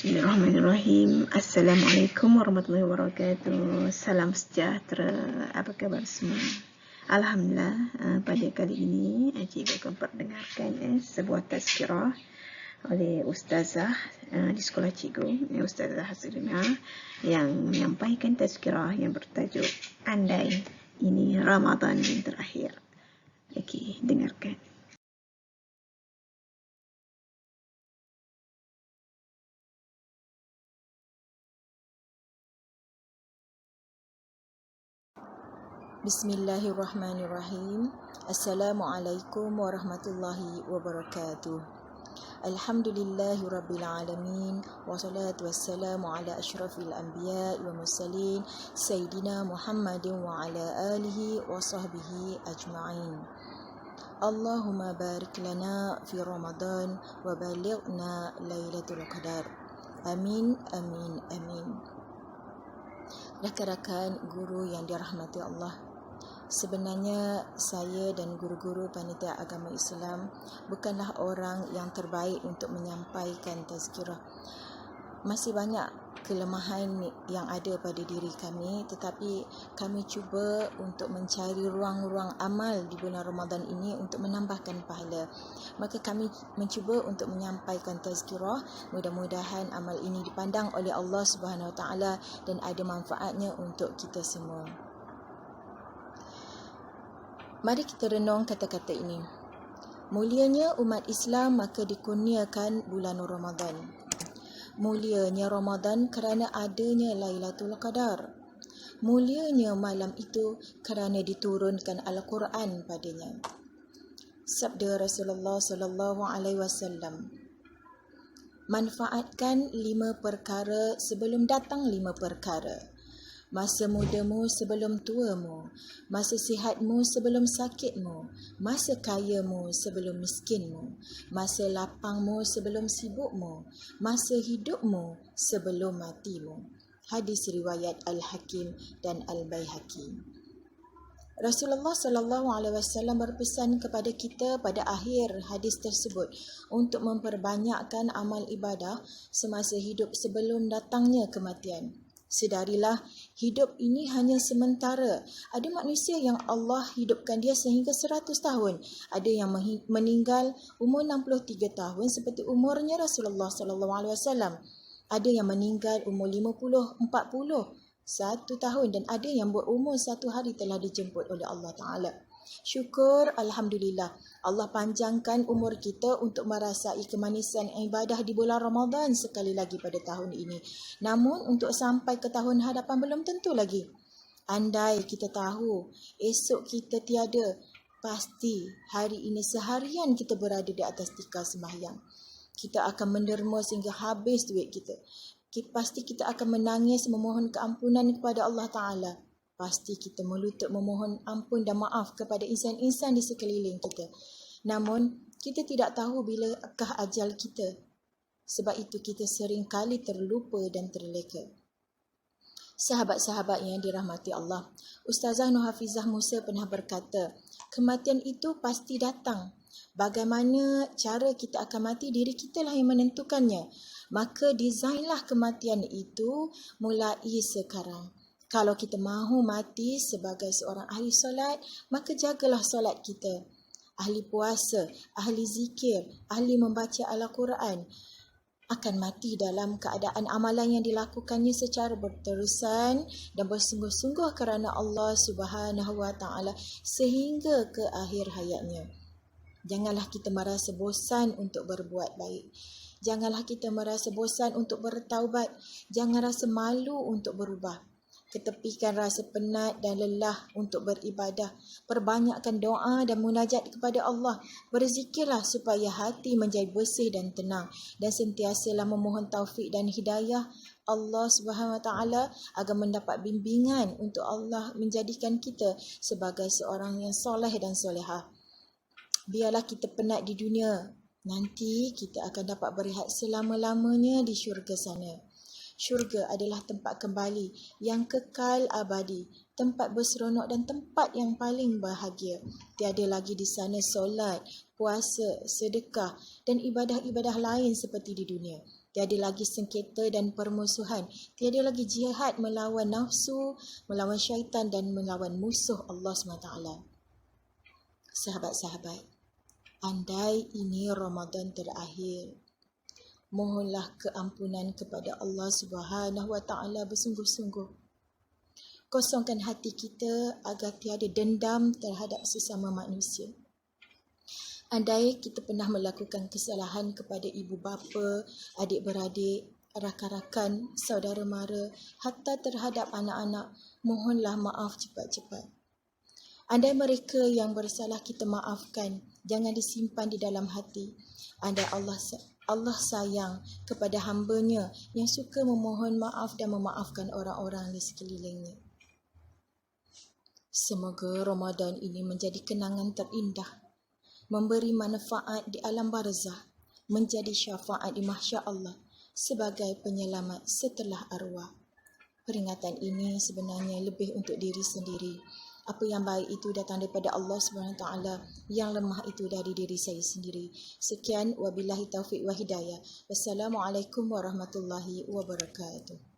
Bismillahirrahmanirrahim. Assalamualaikum warahmatullahi wabarakatuh. Salam sejahtera. Apa khabar semua? Alhamdulillah, pada kali ini cikgu akan perdengarkan sebuah tazkirah oleh Ustazah di sekolah cikgu, Ustazah Hasrina, yang menyampaikan tazkirah yang bertajuk Andai Ini Ramadan yang Terakhir. Okey, dengarkan. Bismillahirrahmanirrahim. Assalamualaikum warahmatullahi wabarakatuh. Alhamdulillahi rabbil alamin. Wassalatu wassalamu ala ashrafil anbiya wa mursalin Sayyidina Muhammadin wa ala alihi wa sahbihi ajma'in. Allahumma barik lana fi Ramadan wa balighna Lailatul Qadar. Amin, amin, amin. Rakan-rakan guru yang dirahmati Allah, sebenarnya saya dan guru-guru panitia agama Islam bukanlah orang yang terbaik untuk menyampaikan tazkirah. Masih banyak kelemahan yang ada pada diri kami, tetapi kami cuba untuk mencari ruang-ruang amal di bulan Ramadan ini untuk menambahkan pahala. Maka kami mencuba untuk menyampaikan tazkirah. Mudah-mudahan amal ini dipandang oleh Allah Subhanahu Wa Taala dan ada manfaatnya untuk kita semua. Mari kita renung kata-kata ini. Mulianya umat Islam maka dikurniakan bulan Ramadan. Mulianya Ramadan kerana adanya Lailatul Qadar. Mulianya malam itu kerana diturunkan Al-Quran padanya. Sabda Rasulullah sallallahu alaihi wasallam, manfaatkan 5 perkara sebelum datang 5 perkara. Masa mudamu sebelum tuamu, masa sihatmu sebelum sakitmu, masa kayamu sebelum miskinmu, masa lapangmu sebelum sibukmu, masa hidupmu sebelum matimu. Hadis riwayat Al-Hakim dan Al-Baihaqi. Rasulullah sallallahu alaihi wasallam berpesan kepada kita pada akhir hadis tersebut untuk memperbanyakkan amal ibadah semasa hidup sebelum datangnya kematian. Sedarilah, hidup ini hanya sementara. Ada manusia yang Allah hidupkan dia sehingga 100 tahun. Ada yang meninggal umur 63 tahun seperti umurnya Rasulullah SAW. Ada yang meninggal umur 50, 40, 1 tahun, dan ada yang berumur 1 hari telah dijemput oleh Allah Ta'ala. Syukur, Alhamdulillah, Allah panjangkan umur kita untuk merasai kemanisan ibadah di bulan Ramadan sekali lagi pada tahun ini. Namun untuk sampai ke tahun hadapan belum tentu lagi. Andai kita tahu esok kita tiada, pasti hari ini seharian kita berada di atas tikar sembahyang. Kita akan menderma sehingga habis duit kita. Pasti kita akan menangis memohon keampunan kepada Allah Ta'ala. Pasti kita melutut memohon ampun dan maaf kepada insan-insan di sekeliling kita. Namun, kita tidak tahu bilakah ajal kita. Sebab itu kita sering kali terlupa dan terleka. Sahabat-sahabat yang dirahmati Allah, Ustazah Nur Hafizah Musa pernah berkata, kematian itu pasti datang. Bagaimana cara kita akan mati, diri kita lah yang menentukannya. Maka desainlah kematian itu mulai sekarang. Kalau kita mahu mati sebagai seorang ahli solat, maka jagalah solat kita. Ahli puasa, ahli zikir, ahli membaca Al-Quran akan mati dalam keadaan amalan yang dilakukannya secara berterusan dan bersungguh-sungguh kerana Allah Subhanahu Wa Taala sehingga ke akhir hayatnya. Janganlah kita merasa bosan untuk berbuat baik. Janganlah kita merasa bosan untuk bertaubat. Jangan rasa malu untuk berubah. Ketepikan rasa penat dan lelah untuk beribadah. Perbanyakkan doa dan munajat kepada Allah. Berzikirlah supaya hati menjadi bersih dan tenang. Dan sentiasalah memohon taufik dan hidayah Allah Subhanahu Wa Taala agar mendapat bimbingan untuk Allah menjadikan kita sebagai seorang yang soleh dan solehah. Biarlah kita penat di dunia. Nanti kita akan dapat berehat selama-lamanya di syurga sana. Syurga adalah tempat kembali yang kekal abadi, tempat berseronok dan tempat yang paling bahagia. Tiada lagi di sana solat, puasa, sedekah dan ibadah-ibadah lain seperti di dunia. Tiada lagi sengketa dan permusuhan. Tiada lagi jihad melawan nafsu, melawan syaitan dan melawan musuh Allah SWT. Sahabat-sahabat, andai ini Ramadan terakhir, mohonlah keampunan kepada Allah SWT bersungguh-sungguh. Kosongkan hati kita agar tiada dendam terhadap sesama manusia. Andai kita pernah melakukan kesalahan kepada ibu bapa, adik-beradik, rakan-rakan, saudara mara, hatta terhadap anak-anak, mohonlah maaf cepat-cepat. Andai mereka yang bersalah kita maafkan, jangan disimpan di dalam hati. Andai Allah sayang kepada hamba-Nya yang suka memohon maaf dan memaafkan orang-orang di sekelilingnya. Semoga Ramadan ini menjadi kenangan terindah, memberi manfaat di alam barzah, menjadi syafaat di mahsyar Allah sebagai penyelamat setelah arwah. Peringatan ini sebenarnya lebih untuk diri sendiri. Apa yang baik itu datang daripada Allah SWT, yang lemah itu dari diri saya sendiri. Sekian, wabillahi taufiq wa hidayah. Wassalamualaikum warahmatullahi wabarakatuh.